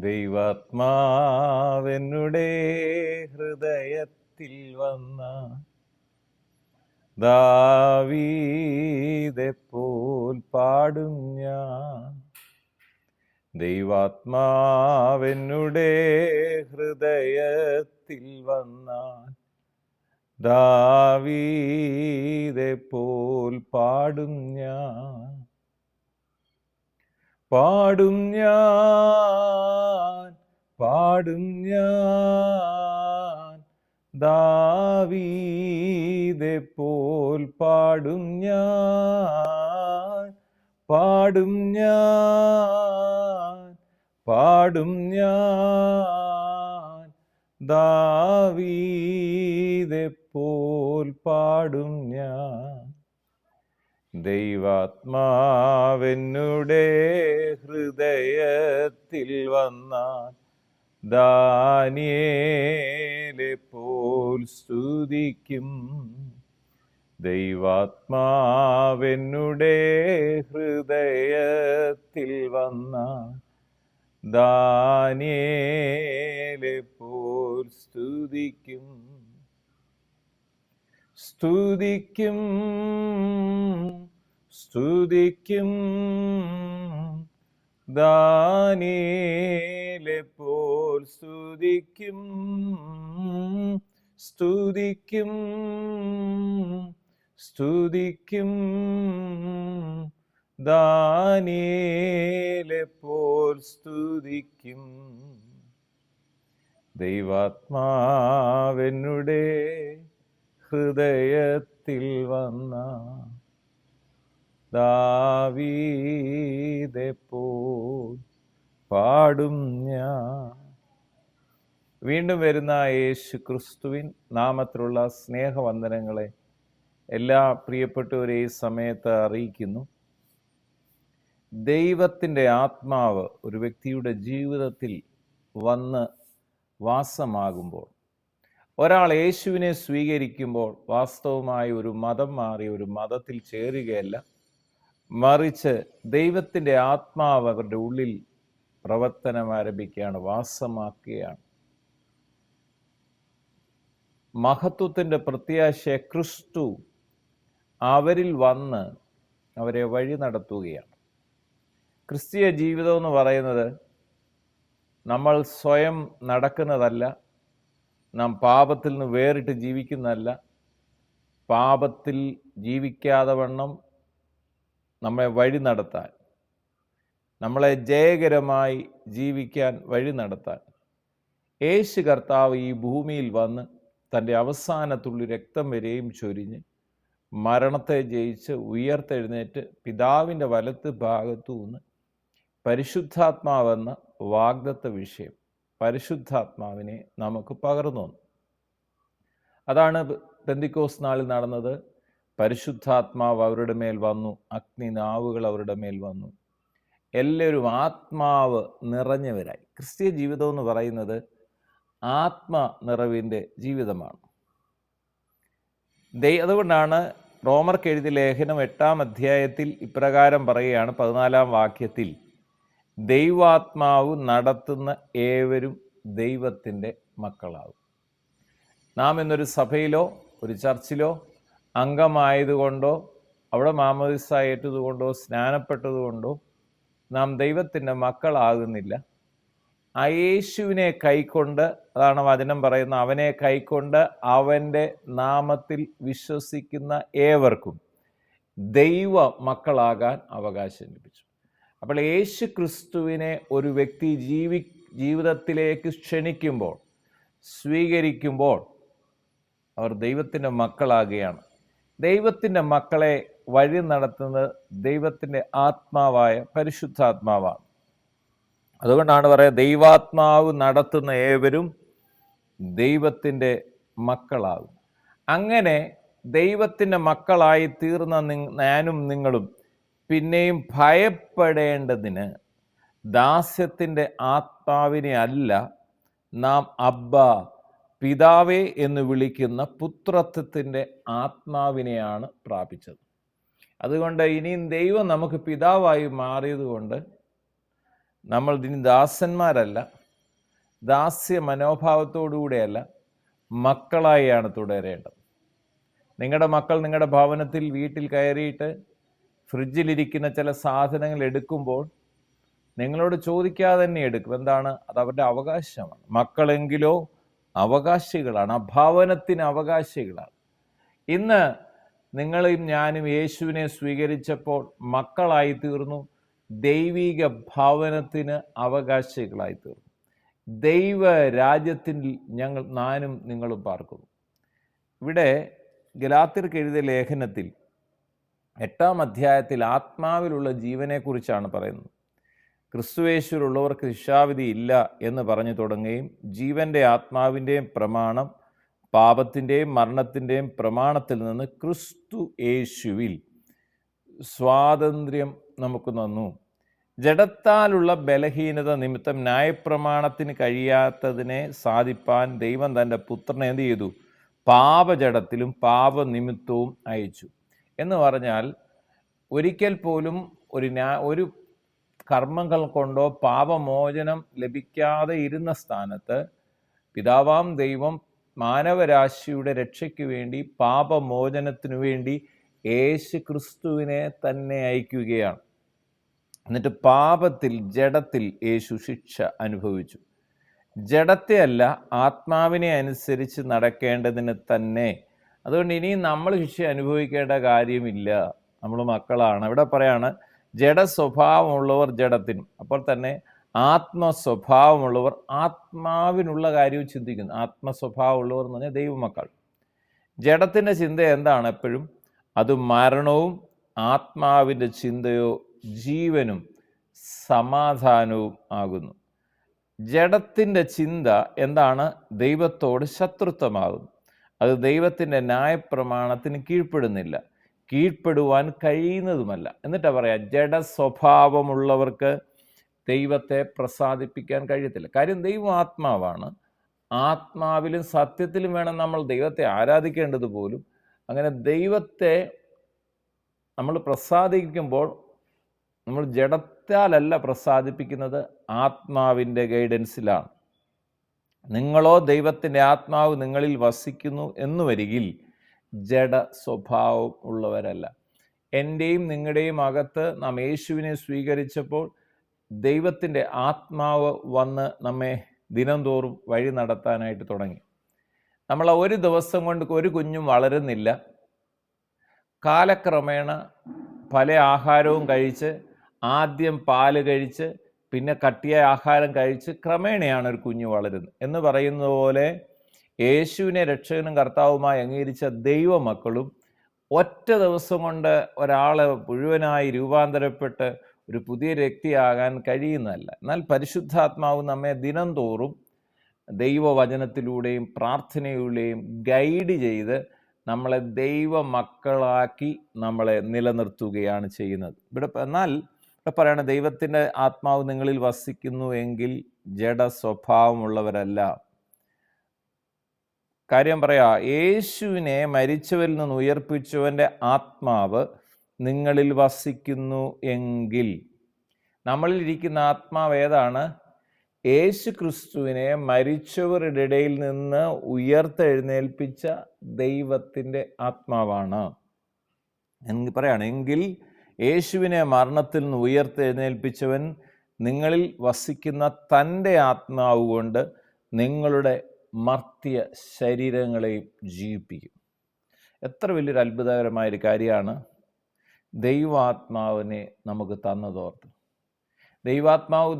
ദൈവാത്മാവെന്നുടെ ഹൃദയത്തിൽ വന്ന ദാവീദെപ്പോൽ പാടും ഞാൻ. ദൈവാത്മാവെന്നുടെ ഹൃദയത്തിൽ വന്ന ദാവീദെപ്പോൽ പാടും ഞാൻ. പാടും ഞാൻ, പാടും ഞാൻ, ദാവീദെപ്പോൽ പാടും ഞാൻ. പാടും ഞാൻ, പാടും ഞാൻ, ദാവീദെപ്പോൽ പാടും ഞാൻ. ദൈവാത്മാവെന്നുടെ ഹൃദയത്തിൽ വന്നാൽ ദാനിയേലെപ്പോൽ സ്തുതിക്കും. ദൈവാത്മാവെന്നുടെ ഹൃദയത്തിൽ വന്നാൽ ദാനിയേലെപ്പോൽ സ്തുതിക്കും. സ്തുതിക്കും, സ്തുതിക്കും, ദാനിയേലെപ്പോൽ സ്തുതിക്കും. സ്തുതിക്കും, സ്തുതിക്കും, ദാനിയേലെപ്പോൽ സ്തുതിക്കും. ദൈവാത്മാവെന്നുടെ ഹൃദയത്തിൽ വന്ന ദാവീദെപ്പോൽ പാടും ഞാൻ. വീണ്ടും വരുന്ന യേശു ക്രിസ്തുവിൻ നാമത്തിലുള്ള സ്നേഹവന്ദനങ്ങളെ എല്ലാ പ്രിയപ്പെട്ടവരെ ഈ സമയത്ത് അറിയിക്കുന്നു. ദൈവത്തിൻ്റെ ആത്മാവ് ഒരു വ്യക്തിയുടെ ജീവിതത്തിൽ വന്ന് വാസമാകുമ്പോൾ, ഒരാൾ യേശുവിനെ സ്വീകരിക്കുമ്പോൾ വാസ്തവമായി ഒരു മതം മാറി ഒരു മതത്തിൽ ചേരുകയല്ല, മറിച്ച് ദൈവത്തിൻ്റെ ആത്മാവ് അവരുടെ ഉള്ളിൽ പ്രവർത്തനം ആരംഭിക്കുകയാണ്, വാസമാക്കുകയാണ്. മഹത്വത്തിൻ്റെ പ്രത്യാശ ക്രിസ്തു അവരിൽ വന്ന് അവരെ വഴി നടത്തുകയാണ്. ക്രിസ്തീയ ജീവിതം എന്ന് പറയുന്നത് നമ്മൾ സ്വയം നടക്കുന്നതല്ല, നാം പാപത്തിൽ നിന്ന് വേറിട്ട് ജീവിക്കുന്നതല്ല, പാപത്തിൽ ജീവിക്കാതെ വണ്ണം നമ്മെ വഴി നടത്താൻ, നമ്മളെ ജയകരമായി ജീവിക്കാൻ വഴി നടത്താൻ യേശു കർത്താവ് ഈ ഭൂമിയിൽ വന്ന് തൻ്റെ അവസാനത്തുള്ളി രക്തം വരെയും ചൊരിഞ്ഞ് മരണത്തെ ജയിച്ച് ഉയർത്തെഴുന്നേറ്റ് പിതാവിൻ്റെ വലത്ത് ഭാഗത്തു നിന്ന് പരിശുദ്ധാത്മാവെന്ന വാഗ്ദത്ത വിഷയം, പരിശുദ്ധാത്മാവിനെ നമുക്ക് പകർന്നു തന്നു. അതാണ് പെന്തിക്കോസ് നാളിൽ നടന്നത്. പരിശുദ്ധാത്മാവ് അവരുടെ മേൽ വന്നു, അഗ്നിനാവുകൾ അവരുടെ മേൽ വന്നു, എല്ലാവരും ആത്മാവ് നിറഞ്ഞവരായി. ക്രിസ്തീയ ജീവിതം എന്ന് പറയുന്നത് ആത്മനിറവിൻ്റെ ജീവിതമാണ്. അതുകൊണ്ടാണ് റോമർക്ക് എഴുതിയ ലേഖനം 8-ാം അധ്യായത്തിൽ ഇപ്രകാരം പറയുകയാണ്, 14-ാം വാക്യത്തിൽ, ദൈവാത്മാവ് നടത്തുന്ന ഏവരും ദൈവത്തിൻ്റെ മക്കളാകും. നാം ഇന്നൊരു സഭയിലോ ഒരു ചർച്ചിലോ അംഗമായതുകൊണ്ടോ അവിടെ മാമോദിസ ഏറ്റതുകൊണ്ടോ സ്നാനപ്പെട്ടതുകൊണ്ടോ നാം ദൈവത്തിൻ്റെ മക്കളാകുന്നില്ല. ആ യേശുവിനെ കൈക്കൊണ്ട്, അതാണ് വചനം പറയുന്ന, അവനെ കൈക്കൊണ്ട് അവൻ്റെ നാമത്തിൽ വിശ്വസിക്കുന്ന ഏവർക്കും ദൈവ മക്കളാകാൻ അവകാശം ലഭിച്ചു. അപ്പോൾ യേശു ക്രിസ്തുവിനെ ഒരു വ്യക്തി ജീവിതത്തിലേക്ക് ക്ഷണിക്കുമ്പോൾ, സ്വീകരിക്കുമ്പോൾ അവർ ദൈവത്തിൻ്റെ മക്കളാകുകയാണ്. ദൈവത്തിൻ്റെ മക്കളെ വഴി നടത്തുന്നത് ദൈവത്തിൻ്റെ ആത്മാവായ പരിശുദ്ധാത്മാവാണ്. അതുകൊണ്ടാണ് പറയുക, ദൈവാത്മാവ് നടത്തുന്ന ഏവരും ദൈവത്തിൻ്റെ മക്കളാകും. അങ്ങനെ ദൈവത്തിൻ്റെ മക്കളായി തീർന്ന ഞാനും നിങ്ങളും പിന്നെയും ഭയപ്പെടേണ്ടതിന് ദാസ്യത്തിൻ്റെ ആത്മാവിനെ അല്ല, നാം അബ്ബ, പിതാവേ എന്ന് വിളിക്കുന്ന പുത്രത്വത്തിൻ്റെ ആത്മാവിനെയാണ് പ്രാപിച്ചത്. അതുകൊണ്ട് ഇനിയും ദൈവം നമുക്ക് പിതാവായി മാറിയതുകൊണ്ട് നമ്മൾ ഇനി ദാസന്മാരല്ല, ദാസ്യ മനോഭാവത്തോടുകൂടെയല്ല, മക്കളായാണ് തുടരേണ്ടത്. നിങ്ങളുടെ മക്കൾ നിങ്ങളുടെ ഭവനത്തിൽ വീട്ടിൽ കയറിയിട്ട് ഫ്രിഡ്ജിലിരിക്കുന്ന ചില സാധനങ്ങൾ എടുക്കുമ്പോൾ നിങ്ങളോട് ചോദിക്കാതെ തന്നെ എടുക്കും. എന്താണ്? അത് അവരുടെ അവകാശമാണ്. മക്കളെങ്കിലോ അവകാശികളാണ്, ആ ഭവനത്തിന് അവകാശികളാണ്. ഇന്ന് നിങ്ങളും ഞാനും യേശുവിനെ സ്വീകരിച്ചപ്പോൾ മക്കളായി തീർന്നു, ദൈവിക ഭവനത്തിന് അവകാശികളായി തീർന്നു. ദൈവ രാജ്യത്തിൽ ഞാനും നിങ്ങളും പാർക്കുന്നു. ഇവിടെ ഗലാത്യർക്ക് എഴുതിയ ലേഖനത്തിൽ 8-ാം അധ്യായത്തിൽ ആത്മാവിലുള്ള ജീവനെക്കുറിച്ചാണ് പറയുന്നത്. ക്രിസ്തുയേശുവിലുള്ളവർക്ക് ശിക്ഷാവിധി ഇല്ല എന്ന് പറഞ്ഞു തുടങ്ങുകയും ജീവൻ്റെ ആത്മാവിൻ്റെയും പ്രമാണം പാപത്തിൻ്റെയും മരണത്തിൻ്റെയും പ്രമാണത്തിൽ നിന്ന് ക്രിസ്തു യേശുവിൽ സ്വാതന്ത്ര്യം നമുക്ക് തന്നു. ജഡത്താലുള്ള ബലഹീനത നിമിത്തം ന്യായപ്രമാണത്തിന് കഴിയാത്തതിനെ സാധിപ്പാൻ ദൈവം തൻ്റെ പുത്രനെ എന്ത് ചെയ്തു? പാപജഡത്തിലും പാപനിമിത്തവും അയച്ചു. എന്ന് പറഞ്ഞാൽ ഒരിക്കൽ പോലും ഒരു കർമ്മങ്ങൾ കൊണ്ടോ പാപമോചനം ലഭിക്കാതെ ഇരുന്ന സ്ഥാനത്ത് പിതാവാം ദൈവം മാനവരാശിയുടെ രക്ഷയ്ക്ക് വേണ്ടി, പാപമോചനത്തിനു വേണ്ടി യേശു ക്രിസ്തുവിനെ തന്നെ അയക്കുകയാണ്. എന്നിട്ട് പാപത്തിൽ, ജഡത്തിൽ യേശു ശിക്ഷ അനുഭവിച്ചു. ജഡത്തെ അല്ല, ആത്മാവിനെ അനുസരിച്ച് നടക്കേണ്ടതിന് തന്നെ. അതുകൊണ്ട് ഇനി നമ്മൾ ശിക്ഷ അനുഭവിക്കേണ്ട കാര്യമില്ല, നമ്മൾ മക്കളാണ്. ഇവിടെ പറയാണ് ജഡസ്വഭാവമുള്ളവർ ജഡത്തിനും, അപ്പോൾ തന്നെ ആത്മസ്വഭാവമുള്ളവർ ആത്മാവിനുള്ള കാര്യവും ചിന്തിക്കുന്നു. ആത്മസ്വഭാവമുള്ളവർ എന്ന് പറഞ്ഞാൽ ദൈവമക്കൾ. ജഡത്തിൻ്റെ ചിന്ത എന്താണ്? എപ്പോഴും അത് മരണവും, ആത്മാവിൻ്റെ ചിന്തയോ ജീവനും സമാധാനവും ആകുന്നു. ജഡത്തിൻ്റെ ചിന്ത എന്താണ്? ദൈവത്തോട് ശത്രുത്വമാകുന്നു. അത് ദൈവത്തിൻ്റെ ന്യായപ്രമാണത്തിന് കീഴ്പ്പെടുന്നില്ല, കീഴ്പ്പെടുവാൻ കഴിയുന്നതുമല്ല. എന്നിട്ടാ പറയാം, ജഡസ്വഭാവമുള്ളവർക്ക് ദൈവത്തെ പ്രസാദിപ്പിക്കാൻ കഴിയത്തില്ല. കാര്യം ദൈവം ആത്മാവാണ്. ആത്മാവിലും സത്യത്തിലും വേണം നമ്മൾ ദൈവത്തെ ആരാധിക്കേണ്ടത് പോലും. അങ്ങനെ ദൈവത്തെ നമ്മൾ പ്രസാദിക്കുമ്പോൾ നമ്മൾ ജഡത്താലല്ല പ്രസാദിപ്പിക്കുന്നത്, ആത്മാവിൻ്റെ ഗൈഡൻസിലാണ്. നിങ്ങളോ ദൈവത്തിൻ്റെ ആത്മാവ് നിങ്ങളിൽ വസിക്കുന്നു എന്ന് വരികിൽ ജഡ സ്വഭാവം ഉള്ളവരല്ല. എൻ്റെയും നിങ്ങളുടെയും അകത്ത് നാം യേശുവിനെ സ്വീകരിച്ചപ്പോൾ ദൈവത്തിൻ്റെ ആത്മാവ് വന്ന് നമ്മെ ദിനംതോറും വഴി നടത്താനായിട്ട് തുടങ്ങി. നമ്മൾ ഒരു ദിവസം കൊണ്ട് ഒരു കുഞ്ഞും വളരുന്നില്ല. കാലക്രമേണ പല ആഹാരവും കഴിച്ച്, ആദ്യം പാല് കഴിച്ച്, പിന്നെ കട്ടിയായ ആഹാരം കഴിച്ച് ക്രമേണയാണ് ഒരു കുഞ്ഞ് വളരുന്നത്. എന്ന് പറയുന്നത് പോലെ യേശുവിനെ രക്ഷകനും കർത്താവുമായി അംഗീകരിച്ച ദൈവമക്കളും ഒറ്റ ദിവസം കൊണ്ട് ഒരാൾ മുഴുവനായി രൂപാന്തരപ്പെട്ട് ഒരു പുതിയ വ്യക്തിയാകാൻ കഴിയുന്നതല്ല. എന്നാൽ പരിശുദ്ധാത്മാവ് നമ്മെ ദിനംതോറും ദൈവവചനത്തിലൂടെയും പ്രാർത്ഥനയിലൂടെയും ഗൈഡ് ചെയ്ത് നമ്മളെ ദൈവമക്കളാക്കി നമ്മളെ നിലനിർത്തുകയാണ് ചെയ്യുന്നത്. എന്നാൽ ഇവിടെ പറയണ ദൈവത്തിൻ്റെ ആത്മാവ് നിങ്ങളിൽ വസിക്കുന്നു എങ്കിൽ ജഡ സ്വഭാവമുള്ളവരല്ല. കാര്യം പറയാ, യേശുവിനെ മരിച്ചവരിൽ നിന്ന് ഉയർപ്പിച്ചവൻ്റെ ആത്മാവ് നിങ്ങളിൽ വസിക്കുന്നു എങ്കിൽ. നമ്മളിൽ ഇരിക്കുന്ന ആത്മാവ് ഏതാണ്? യേശു ക്രിസ്തുവിനെ മരിച്ചവരുടെ ഇടയിൽ നിന്ന് ഉയർത്തെഴുന്നേൽപ്പിച്ച ദൈവത്തിൻ്റെ ആത്മാവാണ് എന്ന് പറയുകയാണെങ്കിൽ, യേശുവിനെ മരണത്തിൽ നിന്ന് ഉയർത്തെഴുന്നേൽപ്പിച്ചവൻ നിങ്ങളിൽ വസിക്കുന്ന തൻ്റെ ആത്മാവ് കൊണ്ട് നിങ്ങളുടെ മർത്യ ശരീരങ്ങളെയും ജീവിപ്പിക്കും. എത്ര വലിയൊരു അത്ഭുതകരമായൊരു കാര്യമാണ് ദൈവാത്മാവിനെ നമുക്ക് തന്നതോർത്ത്. ദൈവാത്മാവ്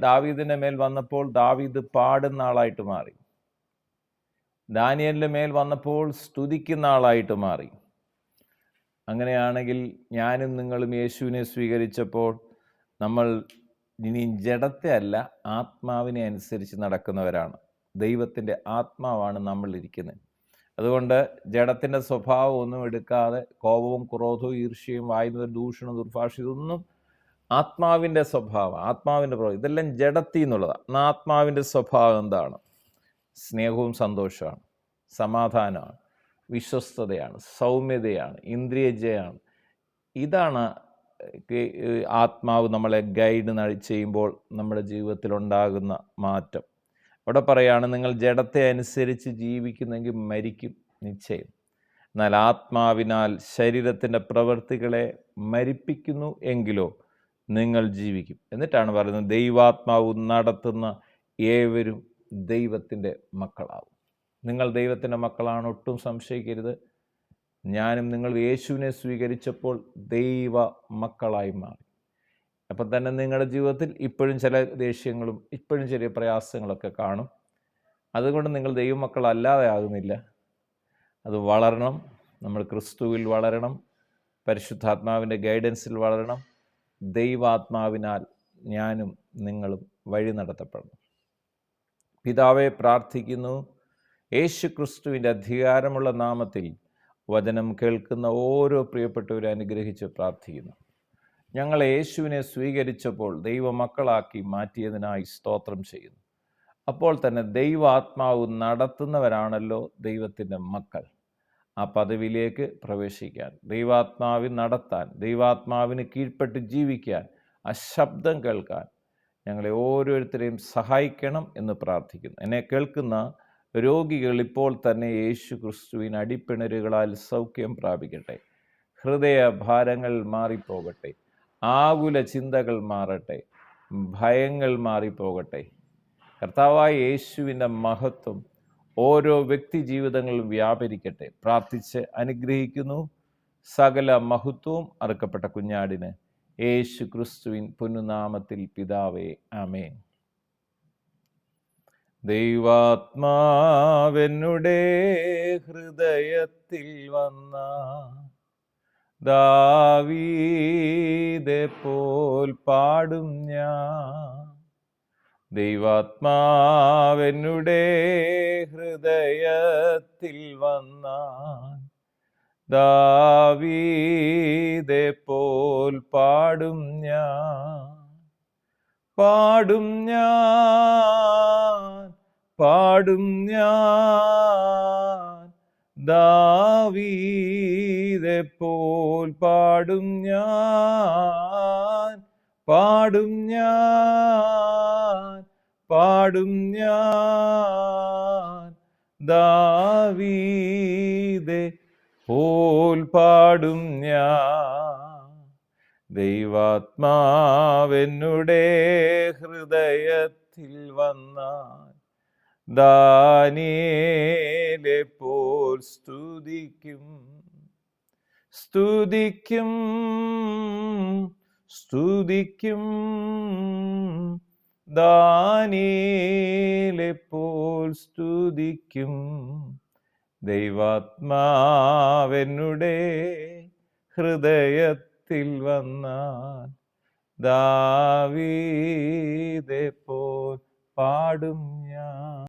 ദാവീദിൻ്റെ മേൽ വന്നപ്പോൾ ദാവീദ് പാടുന്ന ആളായിട്ട് മാറി. ദാനിയേലിൻ്റെ മേൽ വന്നപ്പോൾ സ്തുതിക്കുന്ന ആളായിട്ട് മാറി. അങ്ങനെയാണെങ്കിൽ ഞാനും നിങ്ങളും യേശുവിനെ സ്വീകരിച്ചപ്പോൾ നമ്മൾ ഇനി ജഡത്തെ അല്ല, ആത്മാവിനെ അനുസരിച്ച് നടക്കുന്നവരാണ്. ദൈവത്തിൻ്റെ ആത്മാവാണ് നമ്മളിരിക്കുന്നത്. അതുകൊണ്ട് ജഡത്തിൻ്റെ സ്വഭാവം ഒന്നും എടുക്കാതെ, കോപവും ക്രോധവും ഈർഷ്യയും വായുന്നതും ദൂഷണവും ദുർഭാഷ, ഇതൊന്നും ആത്മാവിൻ്റെ സ്വഭാവം, ആത്മാവിൻ്റെ പ്രവൃത്തി, ഇതെല്ലാം ജഡത്തിൽ നിന്നുള്ളതാണ്. എന്നാൽ ആത്മാവിൻ്റെ സ്വഭാവം എന്താണ്? സ്നേഹവും സന്തോഷമാണ്, സമാധാനമാണ്, വിശ്വസ്തതയാണ്, സൗമ്യതയാണ്, ഇന്ദ്രിയജയമാണ്. ഇതാണ് ആത്മാവ് നമ്മളെ ഗൈഡ് ചെയ്യുമ്പോൾ നമ്മുടെ ജീവിതത്തിൽ ഉണ്ടാകുന്ന മാറ്റം. അവിടെ പറയാണ്, നിങ്ങൾ ജഡത്തെ അനുസരിച്ച് ജീവിക്കുന്നെങ്കിൽ മരിക്കും നിശ്ചയം, എന്നാൽ ആത്മാവിനാൽ ശരീരത്തിൻ്റെ പ്രവൃത്തികളെ മരിപ്പിക്കുന്നു എങ്കിലോ നിങ്ങൾ ജീവിക്കും. എന്നിട്ടാണ് പറയുന്നത്, ദൈവാത്മാവ് നടത്തുന്ന ഏവരും ദൈവത്തിൻ്റെ മക്കളാവും. നിങ്ങൾ ദൈവത്തിൻ്റെ മക്കളാണ്, ഒട്ടും സംശയിക്കരുത്. ഞാനും നിങ്ങൾ യേശുവിനെ സ്വീകരിച്ചപ്പോൾ ദൈവ മക്കളായി മാറി. അപ്പം തന്നെ നിങ്ങളുടെ ജീവിതത്തിൽ ഇപ്പോഴും ചില ദേഷ്യങ്ങളും ഇപ്പോഴും ചെറിയ പ്രയാസങ്ങളൊക്കെ കാണും. അതുകൊണ്ട് നിങ്ങൾ ദൈവമക്കളല്ലാതെ ആകുന്നില്ല. അത് വളരണം. നമ്മൾ ക്രിസ്തുവിൽ വളരണം, പരിശുദ്ധാത്മാവിൻ്റെ ഗൈഡൻസിൽ വളരണം. ദൈവാത്മാവിനാൽ ഞാനും നിങ്ങളും വഴി നടത്തപ്പെടണം. പിതാവെ, പ്രാർത്ഥിക്കുന്നു, യേശു ക്രിസ്തുവിൻ്റെ അധികാരമുള്ള നാമത്തിൽ വചനം കേൾക്കുന്ന ഓരോ പ്രിയപ്പെട്ടവരെ അനുഗ്രഹിച്ച് പ്രാർത്ഥിക്കുന്നു. ഞങ്ങൾ യേശുവിനെ സ്വീകരിച്ചപ്പോൾ ദൈവമക്കളാക്കി മാറ്റിയതിനായി സ്തോത്രം ചെയ്യുന്നു. അപ്പോൾ തന്നെ ദൈവാത്മാവ് നടത്തുന്നവരാണല്ലോ ദൈവത്തിൻ്റെ മക്കൾ. ആ പദവിയിലേക്ക് പ്രവേശിക്കാൻ, ദൈവാത്മാവിൽ നടത്താൻ, ദൈവാത്മാവിന് കീഴ്പ്പെട്ട് ജീവിക്കാൻ, ആ ശബ്ദം കേൾക്കാൻ ഞങ്ങളെ ഓരോരുത്തരെയും സഹായിക്കണം എന്ന് പ്രാർത്ഥിക്കുന്നു. എന്നെ കേൾക്കുന്ന രോഗികൾ ഇപ്പോൾ തന്നെ യേശു ക്രിസ്തുവിന് അടിപ്പിണരുകളാൽ സൗഖ്യം പ്രാപിക്കട്ടെ. ഹൃദയഭാരങ്ങൾ മാറിപ്പോകട്ടെ, ആകുല ചിന്തകൾ മാറട്ടെ, ഭയങ്ങൾ മാറിപ്പോകട്ടെ. കർത്താവായ യേശുവിൻ്റെ മഹത്വം ഓരോ വ്യക്തി ജീവിതങ്ങളിലും വ്യാപരിക്കട്ടെ. പ്രാർത്ഥിച്ച് അനുഗ്രഹിക്കുന്നു. സകല മഹത്വവും അറുക്കപ്പെട്ട കുഞ്ഞാടിന് യേശു ക്രിസ്തുവിൻ പൊന്നുനാമത്തിൽ പിതാവേ, ആമേൻ. ദൈവാത്മാവെന്നുടെ ഹൃദയത്തിൽ വന്ന ദാവീദെ പോൽ പാടും ഞാൻ. ദൈവാത്മാവെന്നുടെ ഹൃദയത്തിൽ വന്ന ദാവീദെ പോൽ പാടും ഞാൻ. പാടും ഞാൻ, പാടും ഞാൻ, ദാവീദെ പോൽ പാടും ഞാൻ. പാടും ഞാൻ, പാടും ഞാൻ, ദാവീദെ പോൽ പാടും ഞാൻ. ദൈവാത്മാവെന്നുടെ ഹൃദയത്തിൽ വന്നാൽ ദാനിയേലെ പോൽ സ്തുതിക്കും, സ്തുതിക്കും, സ്തുതിക്കും. ദാനിയേലെ പോൽ സ്തുതിക്കും. ദൈവാത്മാവെന്നുടെ ഹൃദയത്തിൽ വന്നാൽ ദാവീദെ പോൽ പാടും